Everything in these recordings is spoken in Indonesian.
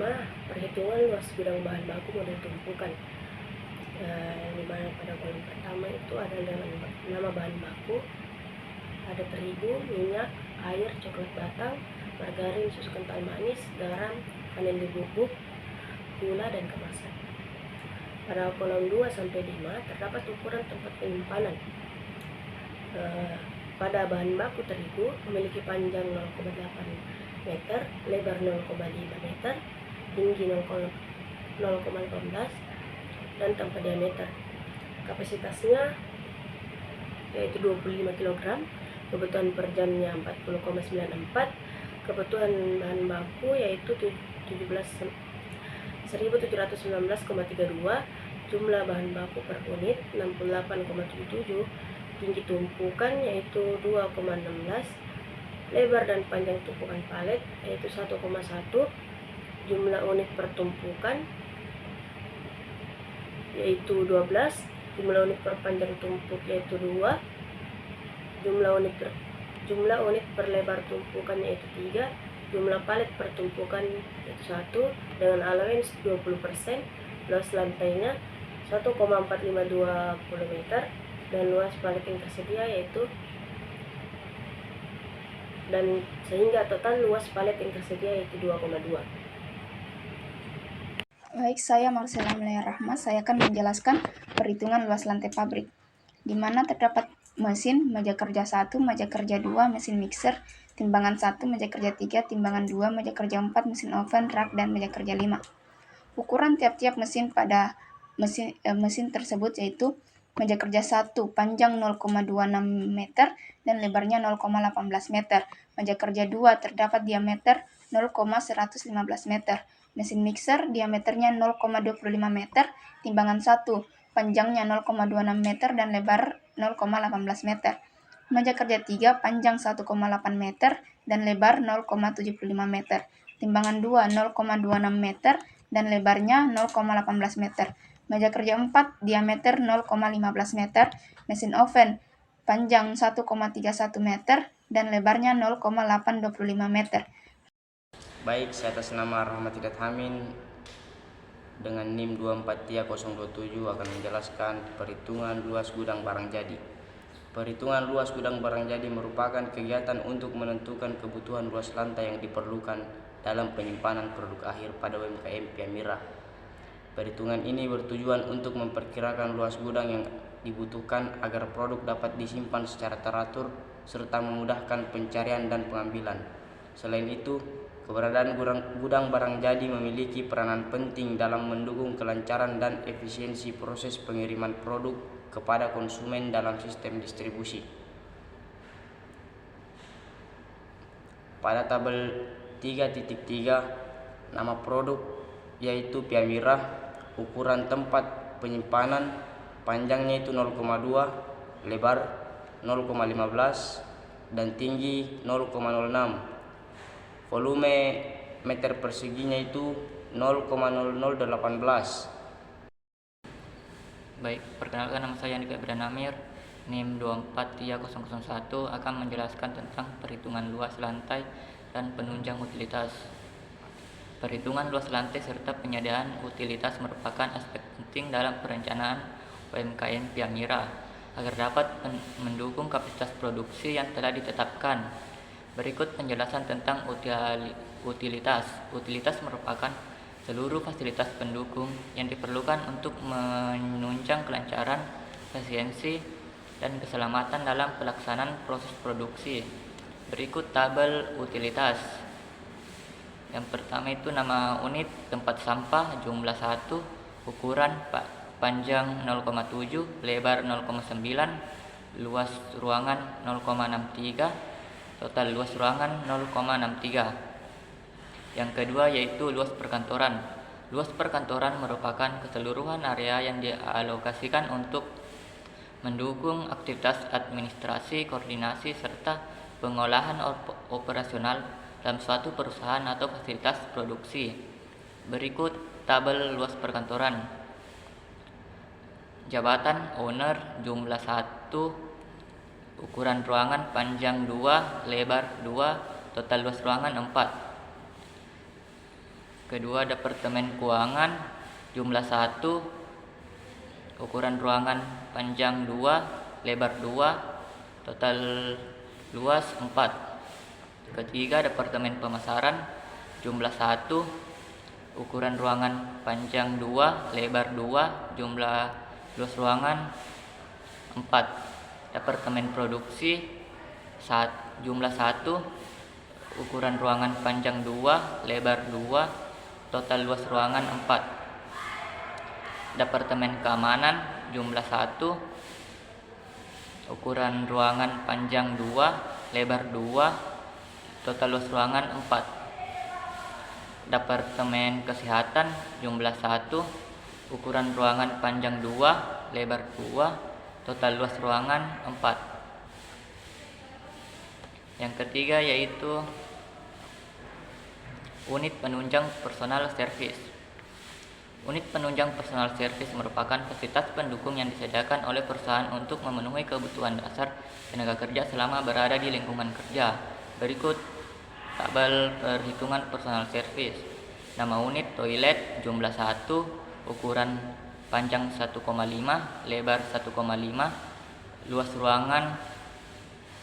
pertama, perhitungan luas gudang bahan baku model tumpukan. Yang dimana pada kolom pertama itu ada nama bahan baku, ada terigu, minyak, air, coklat batang, margarin, susu kental manis, garam, vanili bubuk, gula, dan kemasan. Pada kolom 2 sampai 5 terdapat ukuran tempat penyimpanan. Pada bahan baku terigu memiliki panjang 0,8 meter, lebar 0,5 meter, tinggi 0,18 dan tanpa diameter. Kapasitasnya yaitu 25 kg, kebutuhan per jamnya 40,94, kebutuhan bahan baku yaitu 1719,32, jumlah bahan baku per unit 68,77, tinggi tumpukan yaitu 2,16, lebar dan panjang tumpukan palet yaitu 1,1, jumlah unit per tumpukan yaitu 12, jumlah unit per panjang tumpuk yaitu 2, jumlah unit per lebar tumpukan yaitu 3, jumlah palet per tumpukan yaitu 1 dengan allowance 20%, luas lantainya 1,4520 meter dan luas palet yang tersedia yaitu sehingga total luas palet yang tersedia yaitu 2,2. Baik, saya Marcella Melaya Rahma. Saya akan menjelaskan perhitungan luas lantai pabrik, di mana terdapat mesin, meja kerja 1, meja kerja 2, mesin mixer, timbangan 1, meja kerja 3, timbangan 2, meja kerja 4, mesin oven, rak, dan meja kerja 5. Ukuran tiap-tiap mesin pada mesin tersebut yaitu meja kerja 1 panjang 0,26 meter dan lebarnya 0,18 meter. Meja kerja 2 terdapat diameter 0,115 meter. Mesin mixer diameternya 0,25 meter, timbangan 1, panjangnya 0,26 meter dan lebar 0,18 meter. Meja kerja 3 panjang 1,8 meter dan lebar 0,75 meter. Timbangan 2 0,26 meter dan lebarnya 0,18 meter. Meja kerja 4 diameter 0,15 meter. Mesin oven panjang 1,31 meter dan lebarnya 0,825 meter. Baik, saya atas nama Rahmat Hidayat Hamin dengan NIM 243.027 akan menjelaskan perhitungan luas gudang barang jadi. Perhitungan luas gudang barang jadi merupakan kegiatan untuk menentukan kebutuhan luas lantai yang diperlukan dalam penyimpanan produk akhir pada UMKM Piamira. Perhitungan ini bertujuan untuk memperkirakan luas gudang yang dibutuhkan agar produk dapat disimpan secara teratur serta memudahkan pencarian dan pengambilan. Selain itu, keberadaan gudang barang jadi memiliki peranan penting dalam mendukung kelancaran dan efisiensi proses pengiriman produk kepada konsumen dalam sistem distribusi. Pada tabel 3.3, nama produk yaitu Piamira, ukuran tempat penyimpanan panjangnya itu 0,2, lebar 0,15 dan tinggi 0,06. Volume meter perseginya itu 0,0018. Baik, perkenalkan nama saya Andika Namir, NIM 243.001 akan menjelaskan tentang perhitungan luas lantai dan penunjang utilitas. Perhitungan luas lantai serta penyediaan utilitas merupakan aspek penting dalam perencanaan UMKM Piamira agar dapat mendukung kapasitas produksi yang telah ditetapkan. Berikut penjelasan tentang utilitas. Utilitas merupakan seluruh fasilitas pendukung yang diperlukan untuk menunjang kelancaran, efisiensi, dan keselamatan dalam pelaksanaan proses produksi. Berikut tabel utilitas. Yang pertama itu nama unit tempat sampah jumlah 1, ukuran panjang 0,7, lebar 0,9, luas ruangan 0,63, total luas ruangan 0,63. Yang kedua yaitu luas perkantoran. Luas perkantoran merupakan keseluruhan area yang dialokasikan untuk mendukung aktivitas administrasi, koordinasi, serta pengolahan operasional dalam suatu perusahaan atau fasilitas produksi. Berikut tabel luas perkantoran. Jabatan owner jumlah 1, ukuran ruangan panjang 2, lebar 2, total luas ruangan 4. Kedua, Departemen Keuangan jumlah 1, ukuran ruangan panjang 2, lebar 2, total luas 4. Ketiga, Departemen Pemasaran jumlah 1, ukuran ruangan panjang 2, lebar 2, jumlah luas ruangan 4. Departemen Produksi jumlah 1, ukuran ruangan panjang 2, lebar 2, total luas ruangan 4. Departemen Keamanan jumlah 1, ukuran ruangan panjang 2, lebar 2, total luas ruangan 4. Departemen Kesehatan jumlah 1, ukuran ruangan panjang 2, lebar 2, total luas ruangan 4. Yang ketiga yaitu unit penunjang personal service. Unit penunjang personal service merupakan fasilitas pendukung yang disediakan oleh perusahaan untuk memenuhi kebutuhan dasar tenaga kerja selama berada di lingkungan kerja. Berikut tabel perhitungan personal service. Nama unit toilet jumlah 1, ukuran panjang 1,5, lebar 1,5, luas ruangan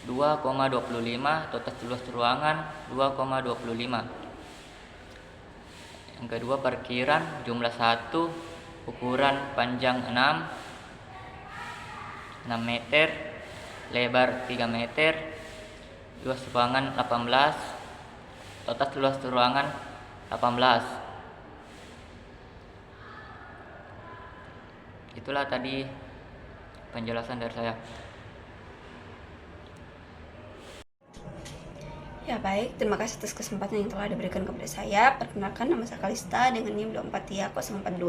2,25, total luas ruangan 2,25. Yang kedua, parkiran jumlah 1, ukuran panjang 6 meter, lebar 3 meter, luas ruangan 18, total luas ruangan 18. Itulah tadi penjelasan dari saya. Ya baik, terima kasih atas kesempatan yang telah diberikan kepada saya. Perkenalkan, nama saya Kalista dengan NIM 24TIA042.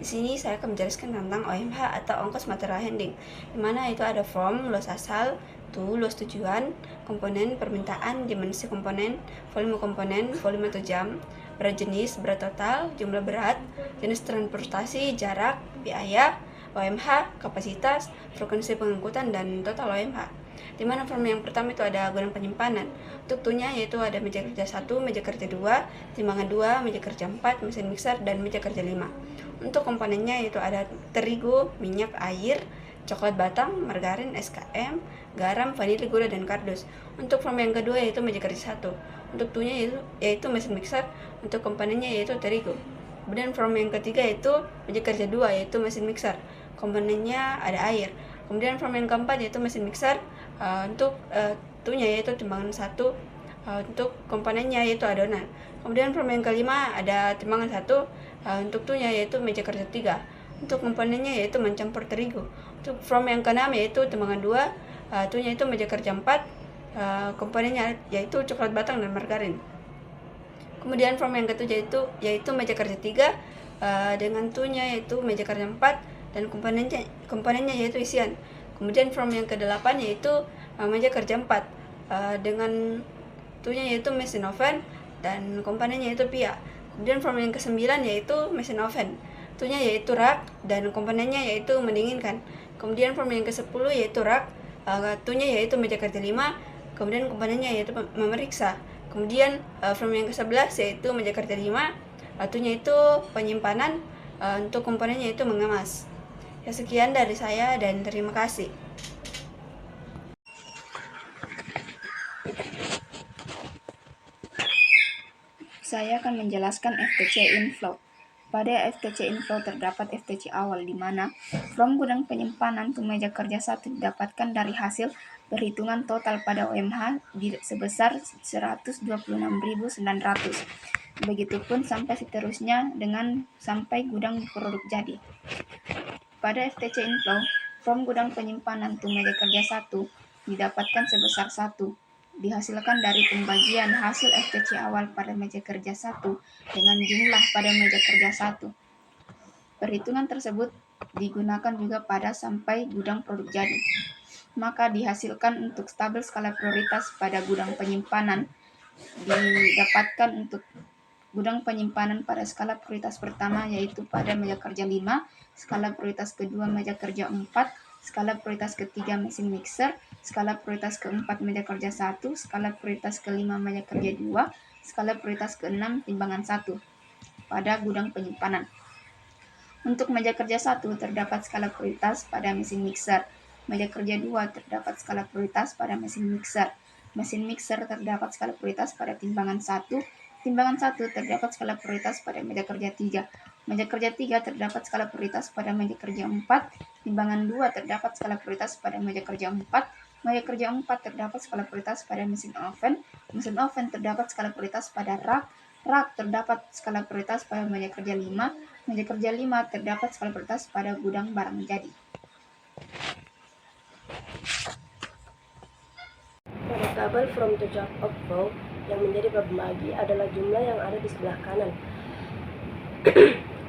Di sini saya akan menjelaskan tentang OMH atau ongkos material handling, di mana itu ada form, luas asal, luas tujuan, komponen, permintaan, dimensi komponen, volume atau jam, berat jenis, berat total, jumlah berat, jenis transportasi, jarak, biaya, OMH, kapasitas, frekuensi pengangkutan, dan total OMH. Di mana form yang pertama itu ada gudang penyimpanan. Untuk tunya yaitu ada meja kerja 1, meja kerja 2, timbangan 2, meja kerja 4, mesin mixer, dan meja kerja 5. Untuk komponennya yaitu ada terigu, minyak, air, coklat batang, margarin, SKM, garam, vanili, gula, dan kardus. Untuk form yang kedua yaitu meja kerja 1. Untuk tunya yaitu mesin mixer, untuk komponennya yaitu terigu. Kemudian form yang ketiga yaitu meja kerja 2 yaitu mesin mixer. Komponennya ada air. Kemudian form yang keempat yaitu mesin mixer, untuk tunya yaitu timbangan 1, untuk komponennya yaitu adonan. Kemudian form yang kelima ada timbangan 1, untuk tunya yaitu meja kerja 3, untuk komponennya yaitu mencampur terigu. Untuk form yang keenam yaitu timbangan 2, tunya itu meja kerja 4, komponennya yaitu coklat batang dan margarin. Kemudian form yang ketujuh yaitu meja kerja 3, dengan tunya yaitu meja kerja 4 dan komponennya yaitu isian. Kemudian form yang ke-8 yaitu meja kerja 4, dengan tunya yaitu mesin oven dan komponennya yaitu pia. Kemudian form yang ke-9 yaitu mesin oven, tunya yaitu rak dan komponennya yaitu mendinginkan. Kemudian form yang ke-10 yaitu rak, tunya yaitu meja kerja 5, kemudian komponennya yaitu memeriksa. Kemudian form yang ke-11 yaitu meja kerja 5, tunya itu penyimpanan, untuk komponennya yaitu mengemas. Ya, sekian dari saya dan terima kasih. Saya akan menjelaskan FTC inflow. Pada FTC inflow terdapat FTC awal, di mana from gudang penyimpanan ke meja kerja 1 didapatkan dari hasil perhitungan total pada OMH sebesar 126.900. Begitupun sampai seterusnya dengan sampai gudang produk jadi. Pada FTC inflow, from gudang penyimpanan ke meja kerja 1 didapatkan sebesar 1, dihasilkan dari pembagian hasil FTC awal pada meja kerja 1 dengan jumlah pada meja kerja 1. Perhitungan tersebut digunakan juga pada sampai gudang produk jadi. Maka dihasilkan untuk tabel skala prioritas pada gudang penyimpanan didapatkan untuk gudang penyimpanan pada skala prioritas pertama yaitu pada meja kerja 5, skala prioritas kedua meja kerja 4, skala prioritas ketiga mesin mixer, skala prioritas keempat meja kerja 1, skala prioritas kelima meja kerja 2, skala prioritas ke-6 timbangan 1. pada gudang penyimpanan. Untuk meja kerja 1 terdapat skala prioritas pada mesin mixer. Meja kerja 2 terdapat skala prioritas pada mesin mixer. Mesin mixer terdapat skala prioritas pada timbangan 1. Timbangan 1 terdapat skala prioritas pada meja kerja 3. Meja kerja 3 terdapat skala prioritas pada meja kerja 4. Timbangan 2 terdapat skala prioritas pada meja kerja 4. Meja kerja 4 terdapat skala prioritas pada mesin oven. Mesin oven terdapat skala prioritas pada rak. Rak terdapat skala prioritas pada meja kerja 5. Meja kerja 5 terdapat skala prioritas pada gudang barang jadi. Pada tabel from to job outflow yang menjadi pembagi adalah jumlah yang ada di sebelah kanan.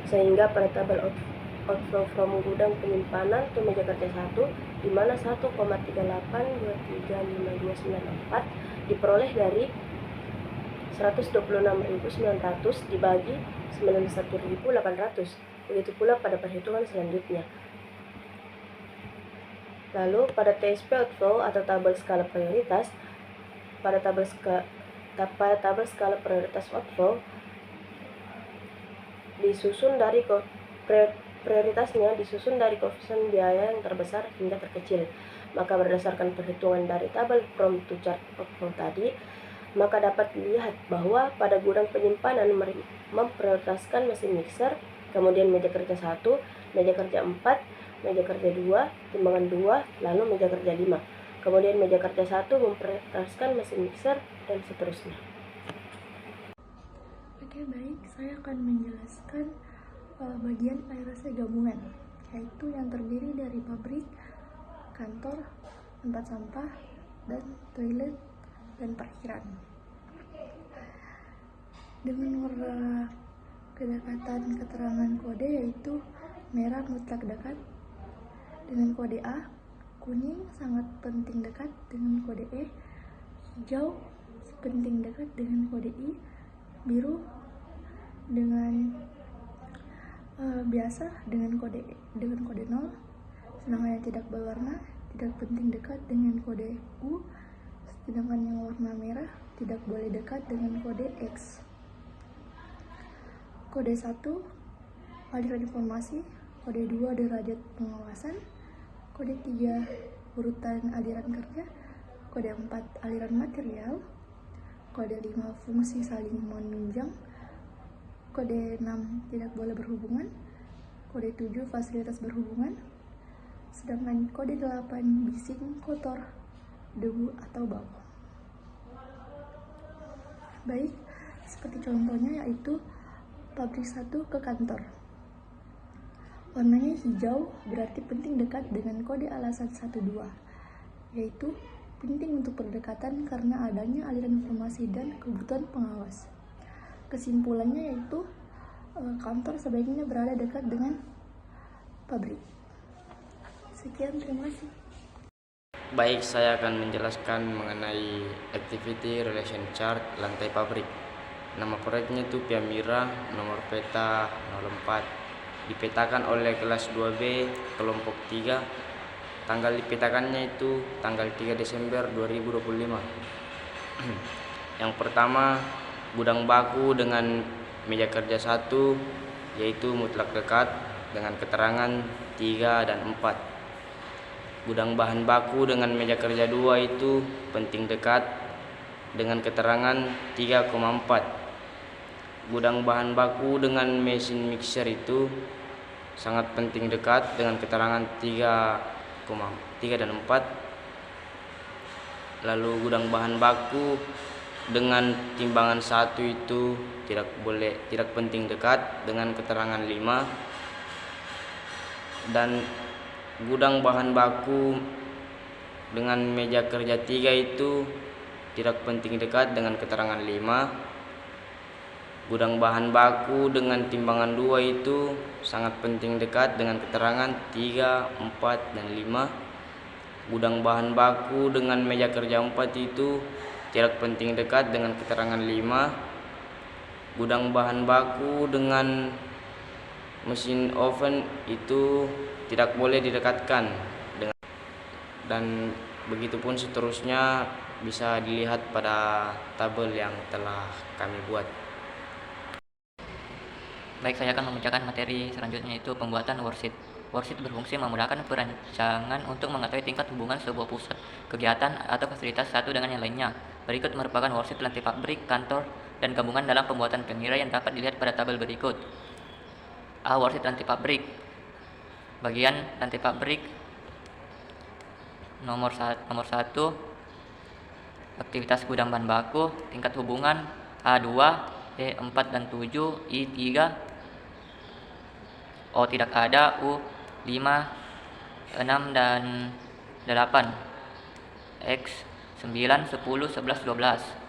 Sehingga pada tabel outflow from gudang penyimpanan to meja kerja 1, di mana 1,38235294 diperoleh dari 126.900 dibagi 91.800. Begitu pula pada perhitungan selanjutnya. Lalu pada TSP outflow atau tabel skala prioritas, pada tabel skala prioritas outflow prioritasnya disusun dari koefisien biaya yang terbesar hingga terkecil. Maka berdasarkan perhitungan dari tabel from to chart outflow tadi, maka dapat dilihat bahwa pada gudang penyimpanan memprioritaskan mesin mixer, kemudian meja kerja 1, meja kerja 4, meja kerja 2, timbangan 2, lalu meja kerja 5. Kemudian meja kerja 1 memprioritaskan mesin mixer, dan seterusnya. Oke, baik, saya akan menjelaskan bagian aerasi gabungan, yaitu yang terdiri dari pabrik, kantor, tempat sampah, dan toilet, dan parkiran. Dengan warna kedekatan keterangan kode yaitu merah mutlak dekat dengan kode A, kuning sangat penting dekat dengan kode E, hijau penting dekat dengan kode I, biru dengan biasa dengan kode 0, sedangkan yang tidak berwarna tidak penting dekat dengan kode U, sedangkan yang warna merah tidak boleh dekat dengan kode X. Kode 1 aliran informasi, kode 2 derajat pengawasan, kode 3 urutan aliran kerja, kode 4 aliran material, kode 5 fungsi saling menunjang, kode 6 tidak boleh berhubungan, kode 7 fasilitas berhubungan, sedangkan kode 8 bising, kotor, debu atau bau. Baik, seperti contohnya yaitu pabrik 1 ke kantor. Warnanya hijau berarti penting dekat dengan kode alasan 12, yaitu penting untuk berdekatan karena adanya aliran informasi dan kebutuhan pengawas. Kesimpulannya yaitu kantor sebaiknya berada dekat dengan pabrik. Sekian, terima kasih. Baik, saya akan menjelaskan mengenai activity relation chart lantai pabrik. Nama proyeknya itu Piamira, nomor peta 04. Dipetakan oleh kelas 2B kelompok 3. Tanggal dipetakannya itu tanggal 3 Desember 2025. Yang pertama, gudang baku dengan meja kerja 1 yaitu mutlak dekat dengan keterangan 3 dan 4. Gudang bahan baku dengan meja kerja 2 itu penting dekat dengan keterangan 3,4. Gudang bahan baku dengan mesin mixer itu sangat penting dekat dengan keterangan 3 dan 4. Lalu gudang bahan baku dengan timbangan 1 itu tidak penting dekat dengan keterangan 5. Dan gudang bahan baku dengan meja kerja 3 itu tidak penting dekat dengan keterangan 5. Gudang bahan baku dengan timbangan 2 itu sangat penting dekat dengan keterangan 3, 4, dan 5. Gudang bahan baku dengan meja kerja 4 itu tidak penting dekat dengan keterangan 5. Gudang bahan baku dengan mesin oven itu tidak boleh didekatkan dengan, dan begitupun seterusnya bisa dilihat pada tabel yang telah kami buat. Baik, saya akan membacakan materi selanjutnya, yaitu pembuatan worksheet. Worksheet berfungsi memudahkan perancangan untuk mengetahui tingkat hubungan sebuah pusat kegiatan atau fasilitas satu dengan yang lainnya. Berikut merupakan worksheet lantai pabrik, kantor, dan gabungan dalam pembuatan pengira yang dapat dilihat pada tabel berikut. A. Worksheet lantai pabrik. Bagian lantai pabrik. Nomor 1, aktivitas gudang bahan baku, tingkat hubungan A2, E4 dan 7, I3, O tidak ada, U5, 6 dan 8, X 9, 10, 11, 12.